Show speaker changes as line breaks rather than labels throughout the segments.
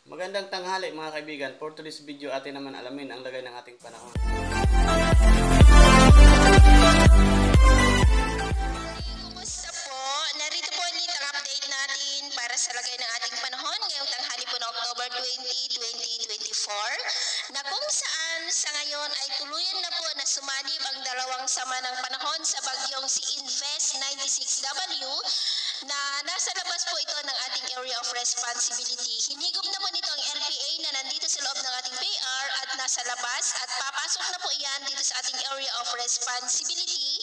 Magandang tanghali mga kaibigan. For today's video, atin naman alamin ang lagay ng ating panahon.
Kumusta po? Narito po ulit ang update natin para sa lagay ng ating panahon ngayong tanghali po ng October 20, 2024 na kung saan sa ngayon ay tuluyan na po na sumanib ang dalawang sama ng panahon sa bagyong si Invest 96W na nasa labas po ito ng ating area of responsibility. Hinigop na po nito ang LPA na nandito sa loob ng ating PAR at nasa labas at papasok na po iyan dito sa ating area of responsibility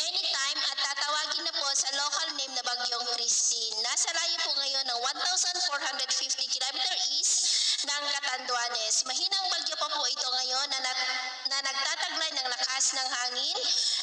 anytime at tatawagin na po sa local name na bagyong Christine. Nasa layo po ngayon ng 1,450 km east ng Catanduanes. Mahinang bagyo pa po ito ngayon na nagtataglay ng lakas ng hangin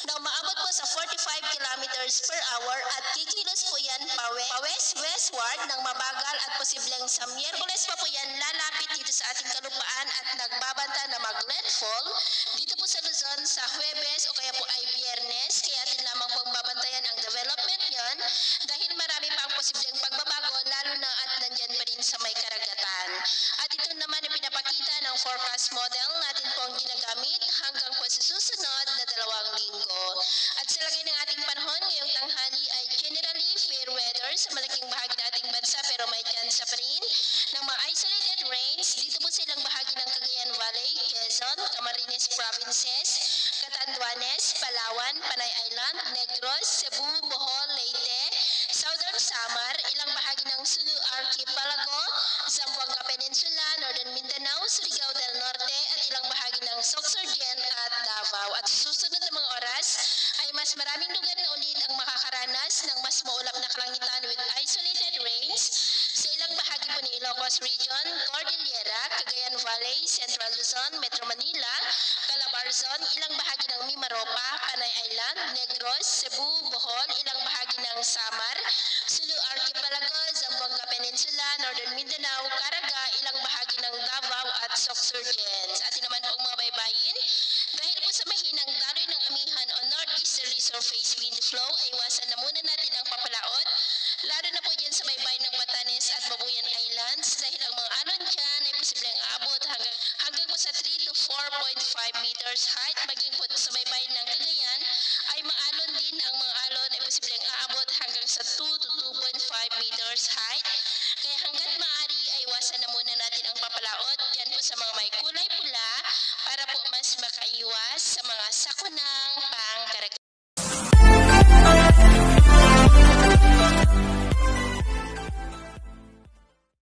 na umaabot po sa 45 kilometers per hour at kikilos po yan pa-west-westward ng mabagal at posibleng sa Miyerkules pa po yan lalapit dito sa ating kalupaan at nagbabanta na mag-landfall dito po sa Luzon sa Huwebes o kaya po ay Biyernes. Kaya atin lamang pong babantayan ang development yan dahil marami pa ang posibleng pagbabago lalo na at nandyan pa rin sa may karagatan. At ito naman ay pinapakita ng forecast model natin pong ginagamit hanggang po sa susunod na 2 linggo. At sa lagay ng ating panahon ngayong tanghali ay generally fair weather sa malaking bahagi ng ating bansa pero may chance pa rin ng mga isolated rains dito po sa ilang bahagi ng Cagayan Valley, Quezon, Camarines Provinces, Catanduanes, Palawan, Panay Island, Negros, Cebu, Bohol, Leyte, Southern Samar, ilang bahagi ng Sulu Archipelago, Zamboanga Peninsula, Northern Mindanao, Surigao del Norte at ilang bahagi ng Sorsogon at Davao. At susunod na mga oras ay mas maraming lugar na ulit ang makakaranas ng mas maulap na kalangitan with isolated rains sa ilang bahagi po ni Ilocos Region, Cordillera, Cagayan Valley, Central Luzon, Metro Manila, Calabarzon, ilang bahagi ng Mimaropa, Panay Island, Negros, Cebu, Bohol, ilang bahagi ng Samar, Sulu Archipelago, Zamboanga Peninsula, Northern Mindanao, Caraga, ilang bahagi ng Davao at Sorsogon. Sa atin naman pong mga baybayin, dahil po sa mahinang daloy ng amihan o northeasterly surface wind flow, ay iwasan na muna natin ang papalaot, lalo na po dyan sa baybayin ng Batanes at Babuyan Islands dahil ang mga alon dyan ay posibleng aabot hanggang po sa 3 to 4.5 meters height, maging po sa baybayin ng Cagayan ay maalon din ang mga alon ay posibleng aabot hanggang sa 2 to 2.5 meters height. Kaya hanggat maaari ay iwasan na muna natin ang papalaot dyan po sa mga may kulay pula para po mas makaiwas sa mga sakunang pangkaragatan.